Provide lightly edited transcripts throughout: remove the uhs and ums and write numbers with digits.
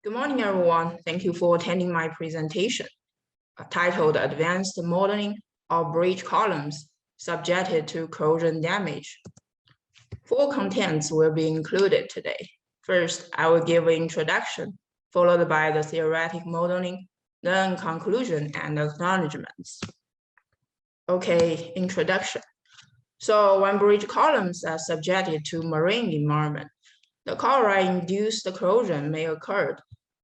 Good morning, everyone. Thank you for attending my presentation titled Advanced Modeling of Bridge Columns Subjected to Corrosion Damage. 4 contents will be included today. First, I will give an introduction, followed by the theoretic modeling, then conclusion and acknowledgements. Okay, introduction. So when bridge columns are subjected to marine environment, the chloride-induced corrosion may occur,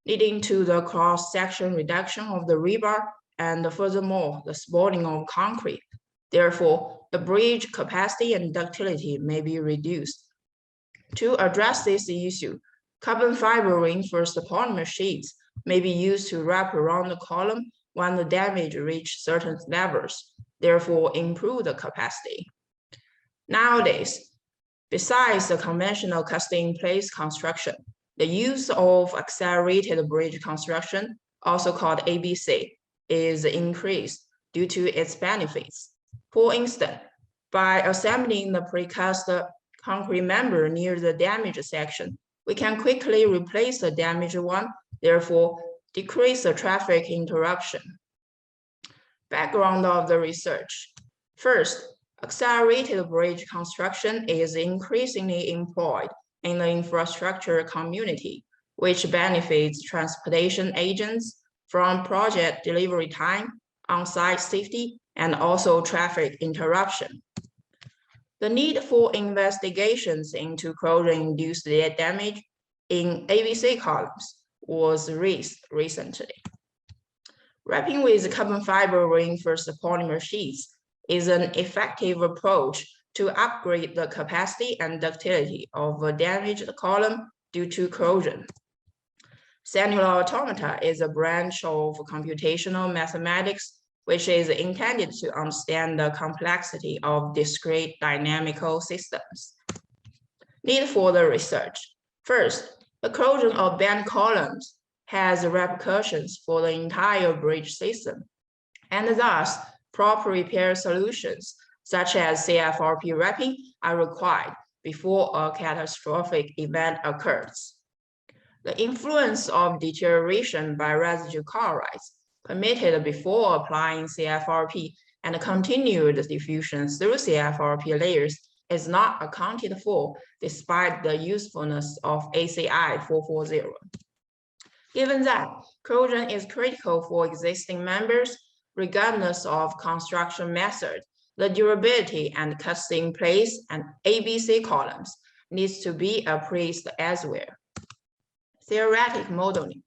leading to the cross-section reduction of the rebar and furthermore, the spalling of concrete. Therefore, the bridge capacity and ductility may be reduced. To address this issue, carbon fiber reinforced polymer sheets may be used to wrap around the column when the damage reaches certain levels, therefore improve the capacity. Nowadays, besides the conventional cast-in-place construction, the use of accelerated bridge construction, also called ABC, is increased due to its benefits. For instance, by assembling the precast concrete member near the damaged section, we can quickly replace the damaged one, therefore decrease the traffic interruption. Background of the research. First, accelerated bridge construction is increasingly employed in the infrastructure community, which benefits transportation agents from project delivery time, on-site safety, and also traffic interruption. The need for investigations into corrosion-induced damage in ABC columns was raised recently. Wrapping with carbon fiber reinforced polymer sheets is an effective approach to upgrade the capacity and ductility of a damaged column due to corrosion. Cellular automata is a branch of computational mathematics which is intended to understand the complexity of discrete dynamical systems. Need for the research. First, the corrosion of bent columns has repercussions for the entire bridge system, and thus proper repair solutions such as CFRP wrapping are required before a catastrophic event occurs. The influence of deterioration by residue chlorides permitted before applying CFRP and continued diffusion through CFRP layers is not accounted for despite the usefulness of ACI 440. Given that corrosion is critical for existing members, regardless of construction method, the durability and cast-in-place and ABC columns needs to be appraised as well. Theoretic modeling.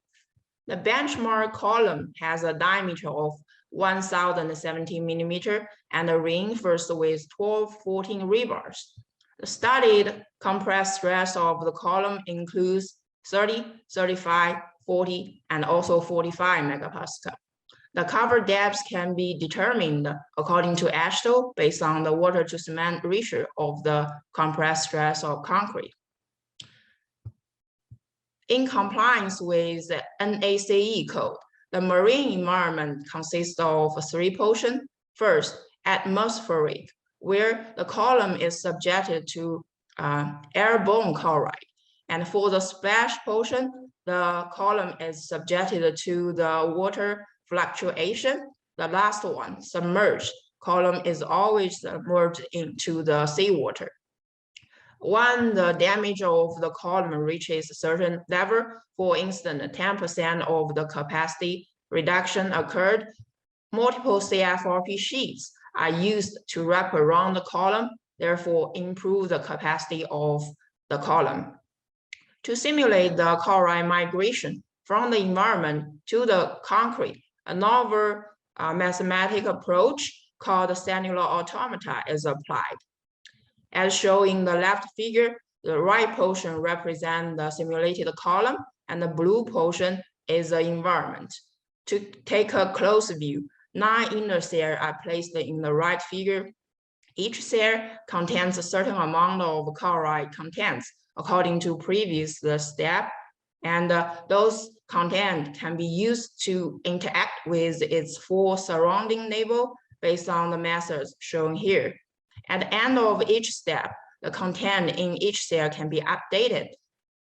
The benchmark column has a diameter of 1017 millimeter and reinforced with 12-14 rebars. The studied compressed stress of the column includes 30, 35, 40, and also 45 megapascal. The cover depths can be determined according to AASHTO based on the water to cement ratio of the compressed stress of concrete. In compliance with the NACE code, the marine environment consists of 3 portions. First, atmospheric, where the column is subjected to airborne chloride. And for the splash portion, the column is subjected to the water fluctuation. The last one, submerged, column is always submerged into the seawater. When the damage of the column reaches a certain level, for instance, 10% of the capacity reduction occurred, multiple CFRP sheets are used to wrap around the column, therefore improve the capacity of the column. To simulate the chloride migration from the environment to the concrete, a novel mathematical approach called cellular automata is applied. As shown in the left figure, the right portion represents the simulated column and the blue portion is the environment. To take a close view, 9 inner cells are placed in the right figure. Each cell contains a certain amount of chloride contents according to previous step, and those content can be used to interact with its 4 surrounding neighbor based on the methods shown here. At the end of each step, the content in each cell can be updated.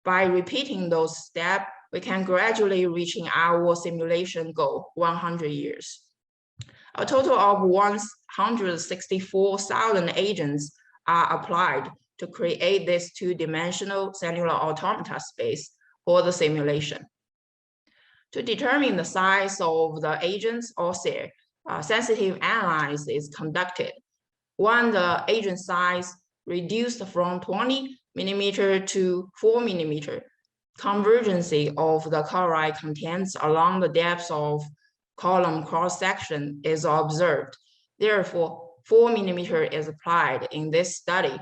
By repeating those steps, we can gradually reaching our simulation goal, 100 years. A total of 164,000 agents are applied to create this two-dimensional cellular automata space for the simulation. To determine the size of the agents or cell, sensitive analysis is conducted. When the agent size reduced from 20 millimeter to 4 millimeter, convergence of the chloride contents along the depth of column cross-section is observed. Therefore, 4 millimeter is applied in this study.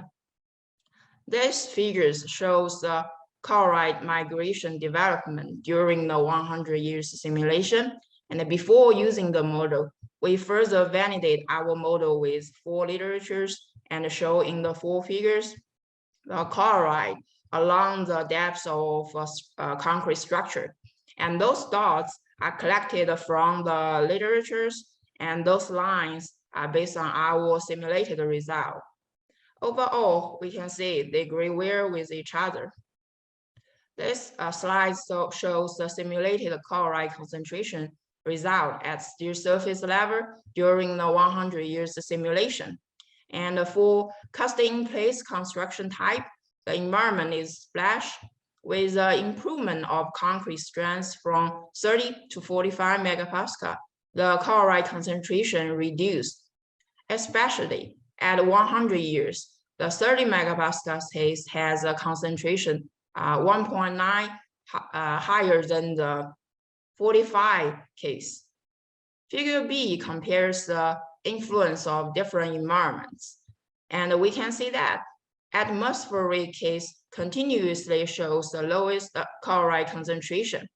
This figures shows the chloride migration development during the 100 years simulation. And before using the model, we further validate our model with 4 literatures and show in the 4 figures the chloride along the depth of concrete structure. And those dots are collected from the literatures, and those lines are based on our simulated result. Overall, we can see they agree well with each other. This slide shows the simulated chloride concentration result at steel surface level during the 100 years simulation. And for cast-in-place construction type, the environment is splash with the improvement of concrete strength from 30 to 45 megapascal. The chloride concentration reduced, especially at 100 years. The 30 megapascal case has a concentration 1.9 higher than the 45 case. Figure B compares the influence of different environments. And we can see that atmospheric case continuously shows the lowest chloride concentration.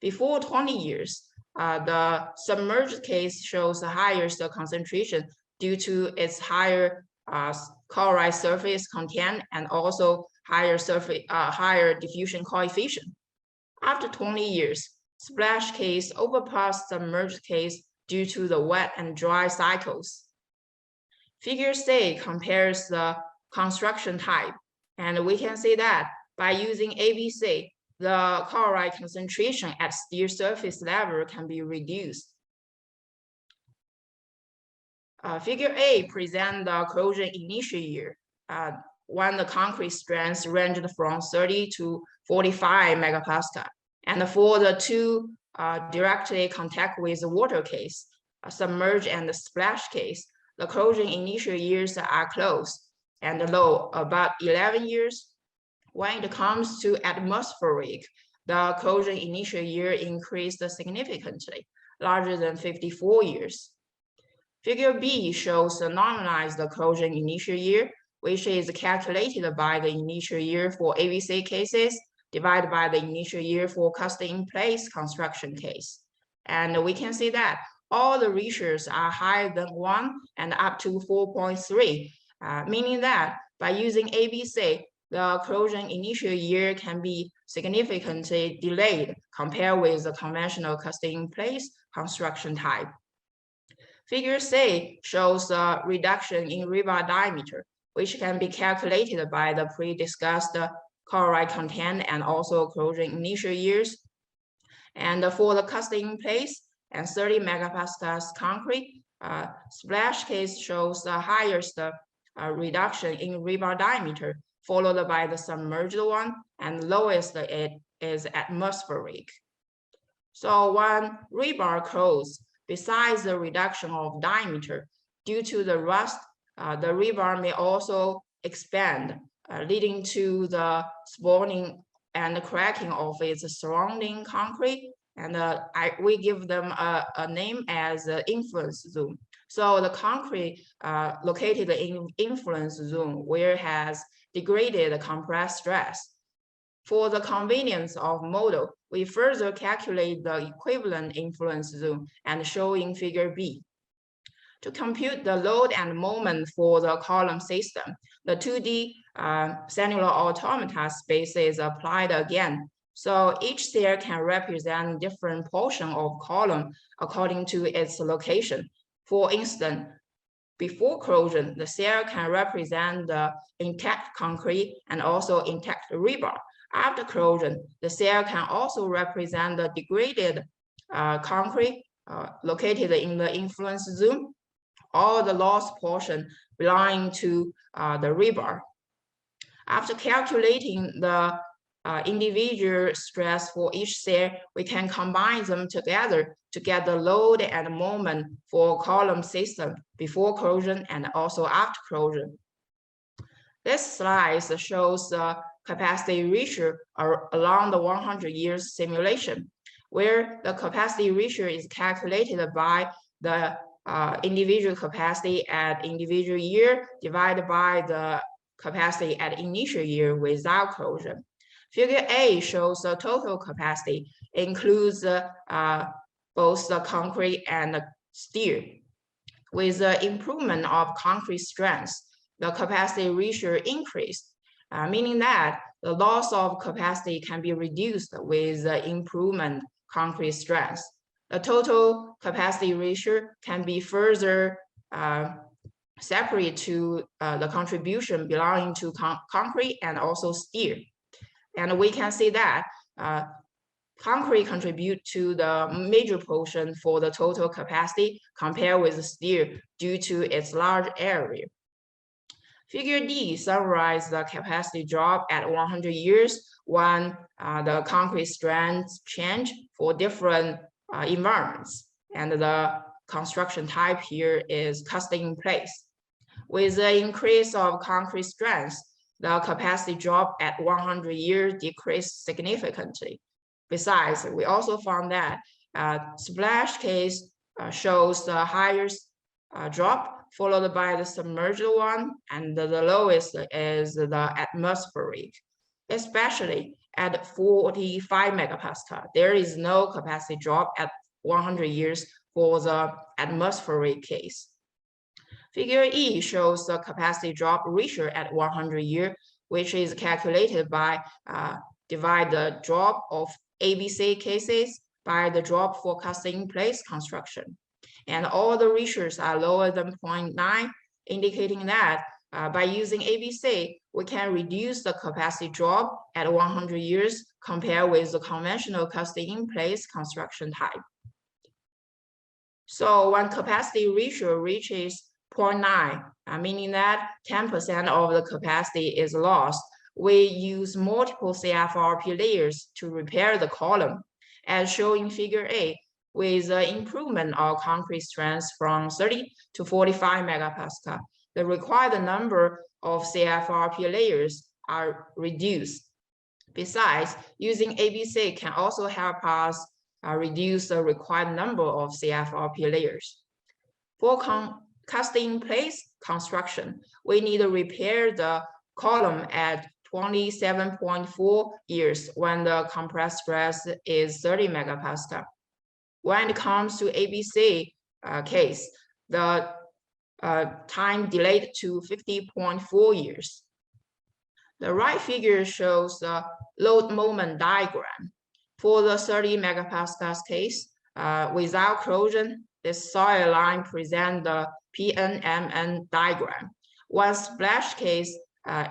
Before 20 years, the submerged case shows the highest concentration due to its higher chloride surface content and also higher diffusion coefficient. After 20 years, splash case overpassed submerged case due to the wet and dry cycles. Figure C compares the construction type, and we can see that by using ABC, the chloride concentration at steel surface level can be reduced. Figure A presents the corrosion initial year when the concrete strength ranged from 30 to 45 megapascal. And for the two directly contact with the water case, submerge and the splash case, the corrosion initial years are close and low, about 11 years. When it comes to atmospheric, the corrosion initial year increased significantly, larger than 54 years. Figure B shows the normalized corrosion initial year, which is calculated by the initial year for ABC cases divided by the initial year for cast-in-place construction case. And we can see that all the ratios are higher than 1 and up to 4.3, meaning that by using ABC, the corrosion initial year can be significantly delayed compared with the conventional cast-in-place construction type. Figure C shows the reduction in rebar diameter, which can be calculated by the pre-discussed chloride content and also corrosion initial years. And for the cast-in-place and 30 megapascals concrete, splash case shows the highest reduction in rebar diameter, followed by the submerged one, and lowest it is atmospheric. So when rebar corrodes, besides the reduction of diameter, due to the rust, the rebar may also expand, leading to the spawning and cracking of its surrounding concrete. And we give them a name as influence zone. So the concrete located in influence zone where it has degraded compressed stress. For the convenience of model, we further calculate the equivalent influence zone and show in figure B. To compute the load and moment for the column system, the 2D cellular automata space is applied again. So each cell can represent different portion of column according to its location. For instance, before corrosion, the cell can represent the intact concrete and also intact rebar. After corrosion, the cell can also represent the degraded concrete located in the influence zone, or the lost portion belonging to the rebar. After calculating the individual stress for each cell, we can combine them together to get the load and moment for column system before corrosion and also after corrosion. This slide shows the capacity ratio along the 100 years simulation, where the capacity ratio is calculated by the individual capacity at individual year divided by the capacity at initial year without corrosion. Figure A shows the total capacity, includes both the concrete and the steel. With the improvement of concrete strength, the capacity ratio increased, meaning that the loss of capacity can be reduced with the improvement concrete strength. The total capacity ratio can be further separated to the contribution belonging to concrete and also steel. And we can see that concrete contribute to the major portion for the total capacity compared with steel due to its large area. Figure D summarizes the capacity drop at 100 years when the concrete strengths change for different environments. And the construction type here is casting in place. With the increase of concrete strength, the capacity drop at 100 years decreased significantly. Besides, we also found that splash case shows the highest drop, followed by the submerged one, and the lowest is the atmospheric. Especially at 45 megapascal, there is no capacity drop at 100 years for the atmospheric case. Figure E shows the capacity drop ratio at 100 years, which is calculated by divide the drop of ABC cases by the drop for casting in place construction. And all the ratios are lower than 0.9, indicating that by using ABC, we can reduce the capacity drop at 100 years compared with the conventional casting in place construction type. So when capacity ratio reaches 0.9, meaning that 10% of the capacity is lost, we use multiple CFRP layers to repair the column, as shown in figure A, with the improvement of concrete strength from 30 to 45 megapascal. The required number of CFRP layers are reduced. Besides, using ABC can also help us reduce the required number of CFRP layers. For casting in place construction, we need to repair the column at 27.4 years when the compressed stress is 30 megapascal. When it comes to ABC case, the time delayed to 50.4 years. The right figure shows the load moment diagram. For the 30 megapascals case, without corrosion, this soil line presents the PNMN diagram. When splash case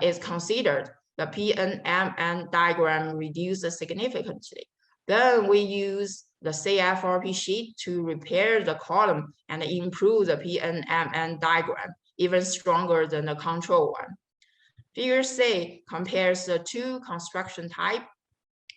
is considered, the PNMN diagram reduces significantly. Then we use the CFRP sheet to repair the column and improve the PNMN diagram, even stronger than the control one. Figure C compares the two construction types,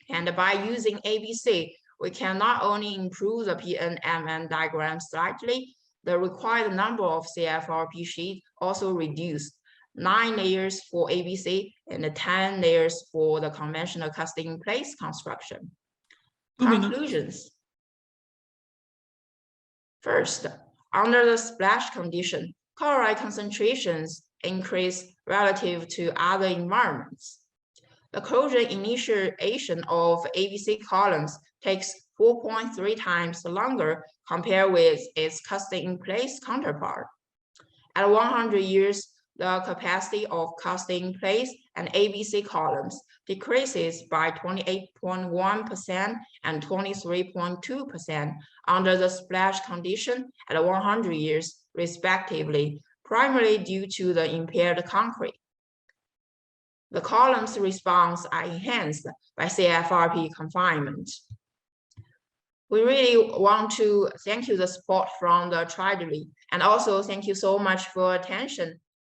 and by using ABC, we can not only improve the PNMN diagram slightly, the required number of CFRP sheets also reduced. 9 layers for ABC and 10 layers for the conventional casting in place construction. Conclusions. First, under the splash condition, chloride concentrations increase relative to other environments. The corrosion initiation of ABC columns takes 4.3 times longer compared with its casting in place counterpart. At 100 years, the capacity of casting in place and ABC columns decreases by 28.1% and 23.2% under the splash condition at 100 years, respectively, primarily due to the impaired concrete. The column's response are enhanced by CFRP confinement. We really want to thank you the support from the Treasury, and also thank you so much for your attention.